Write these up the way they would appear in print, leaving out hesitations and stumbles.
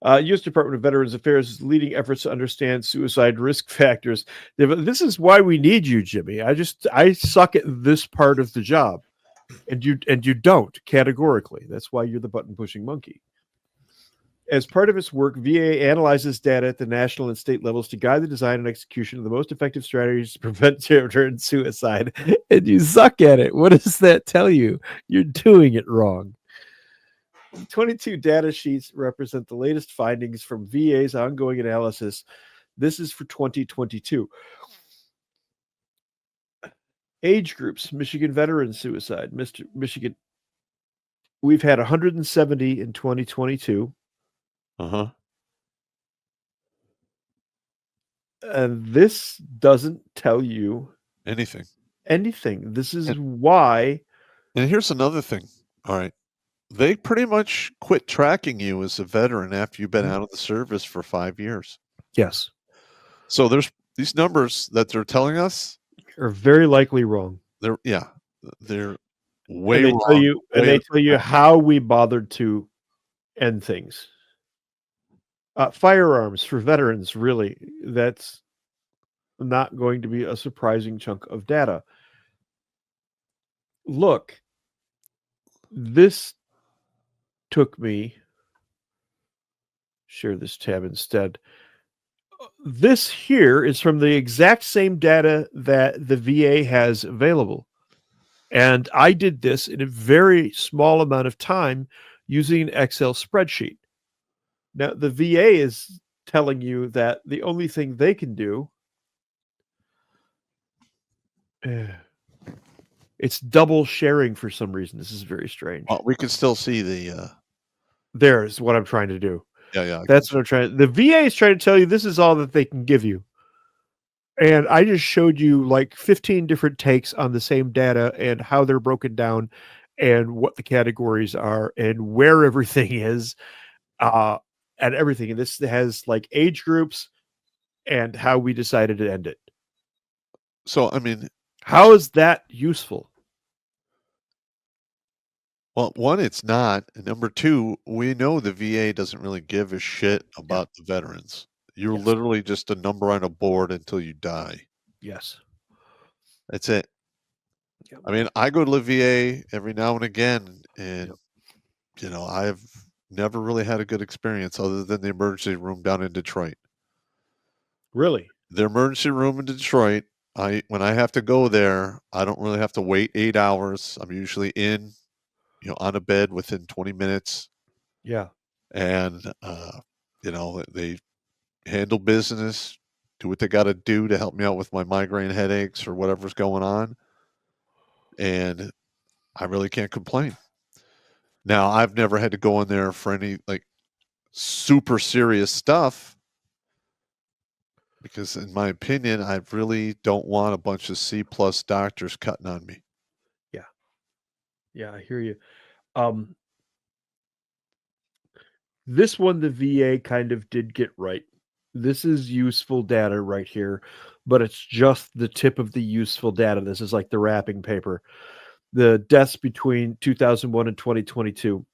U.S. Department of Veterans Affairs is leading efforts to understand suicide risk factors. This is why we need you, Jimmy. I suck at this part of the job, and you don't categorically. That's why you're the button pushing monkey. As part of its work, VA analyzes data at the national and state levels to guide the design and execution of the most effective strategies to prevent terror and suicide. And you suck at it. What does that tell you? You're doing it wrong. 22 data sheets represent the latest findings from VA's ongoing analysis. This is for 2022. Age groups, Michigan veteran suicide. Michigan, we've had 170 in 2022. Uh-huh. And this doesn't tell you anything. This is why. And here's another thing. All right. They pretty much quit tracking you as a veteran after you've been out of the service for 5 years. Yes. So there's these numbers that they're telling us are very likely wrong. They're way wrong. They tell you how we bothered to end things. Firearms for veterans, really, that's not going to be a surprising chunk of data. Look, this took me, share this tab instead. This here is from the exact same data that the VA has available. And I did this in a very small amount of time using an Excel spreadsheet. Now, the VA is telling you that the only thing they can do, it's double sharing for some reason. This is very strange. Well, we can still see the... There's what I'm trying to do. Yeah. That's what I'm trying. The VA is trying to tell you this is all that they can give you. And I just showed you like 15 different takes on the same data and how they're broken down and what the categories are and where everything is and everything. And this has like age groups and how we decided to end it. So, I mean, how is that useful? Well, one, it's not. And number two, we know the VA doesn't really give a shit about the veterans. You're literally just a number on a board until you die. Yes. That's it. Yep. I mean, I go to the VA every now and again, and, you know, I've never really had a good experience other than the emergency room down in Detroit. Really? The emergency room in Detroit, when I have to go there, I don't really have to wait 8 hours. I'm usually in, you know, on a bed within 20 minutes. Yeah. And, you know, they handle business, do what they got to do to help me out with my migraine headaches or whatever's going on. And I really can't complain. Now, I've never had to go in there for any like super serious stuff because in my opinion, I really don't want a bunch of C+ doctors cutting on me. Yeah. Yeah, I hear you. This one, the VA kind of did get right. This is useful data right here, but it's just the tip of the useful data. This is like the wrapping paper. The deaths between 2001 and 2022.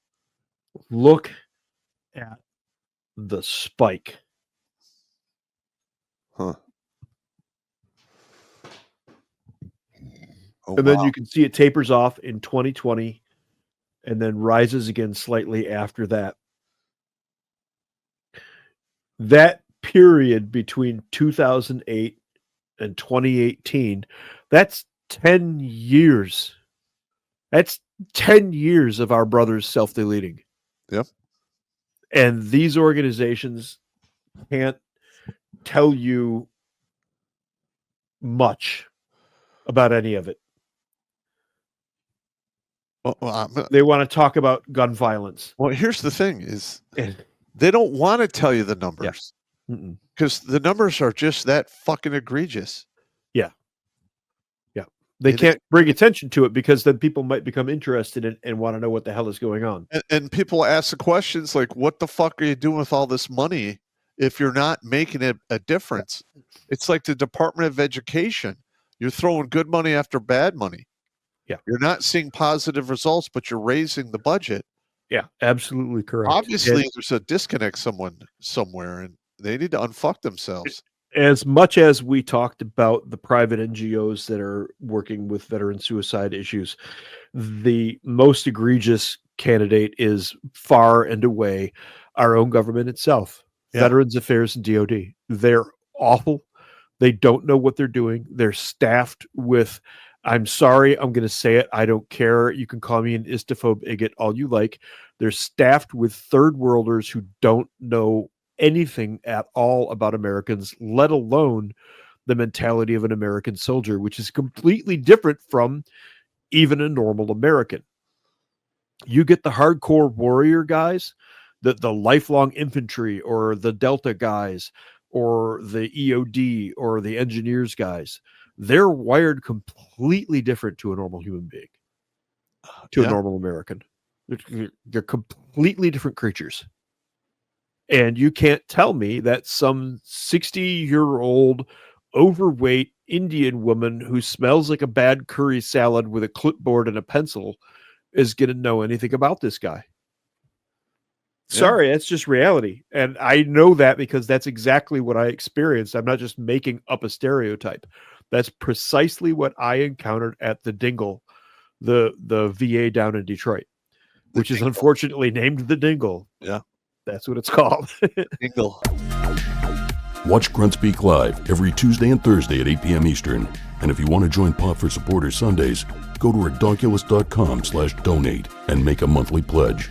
Look at the spike. Huh. Oh, and then you can see it tapers off in 2020 and then rises again slightly after that. That period between 2008 and 2018, that's 10 years. That's 10 years of our brothers self-deleting. Yep. And these organizations can't tell you much about any of it. Well, they want to talk about gun violence. Well, here's the thing is they don't want to tell you the numbers because the numbers are just that fucking egregious. Yeah. Yeah. They can't bring attention to it because then people might become interested and want to know what the hell is going on. And people ask the questions like, what the fuck are you doing with all this money if you're not making it a difference? Yeah. It's like the Department of Education. You're throwing good money after bad money. Yeah. You're not seeing positive results, but you're raising the budget. Yeah, absolutely correct. Obviously, there's a disconnect somewhere, and they need to unfuck themselves. As much as we talked about the private NGOs that are working with veteran suicide issues, the most egregious candidate is far and away our own government itself, Yeah. Veterans Affairs and DOD. They're awful. They don't know what they're doing. They're staffed with, I'm sorry, I'm going to say it. I don't care. You can call me an istophobe idiot, all you like. They're staffed with third worlders who don't know anything at all about Americans, let alone the mentality of an American soldier, which is completely different from even a normal American. You get the hardcore warrior guys, the lifelong infantry or the Delta guys or the EOD or the engineers guys. They're wired completely different to a normal human being, to a Yeah. normal American. They're completely different creatures. And you can't tell me that some 60-year-old overweight Indian woman who smells like a bad curry salad with a clipboard and a pencil is going to know anything about this guy. Sorry, that's just reality. And I know that because that's exactly what I experienced. I'm not just making up a stereotype. That's precisely what I encountered at the Dingle, the VA down in Detroit, which is unfortunately named the Dingle. Yeah. That's what it's called. Dingle. Watch Grunt Speak live every Tuesday and Thursday at 8 p.m. Eastern. And if you want to join Pop for Supporters Sundays, go to redonkulous.com/donate and make a monthly pledge.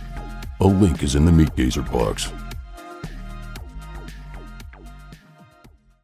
A link is in the Meat Gazer box.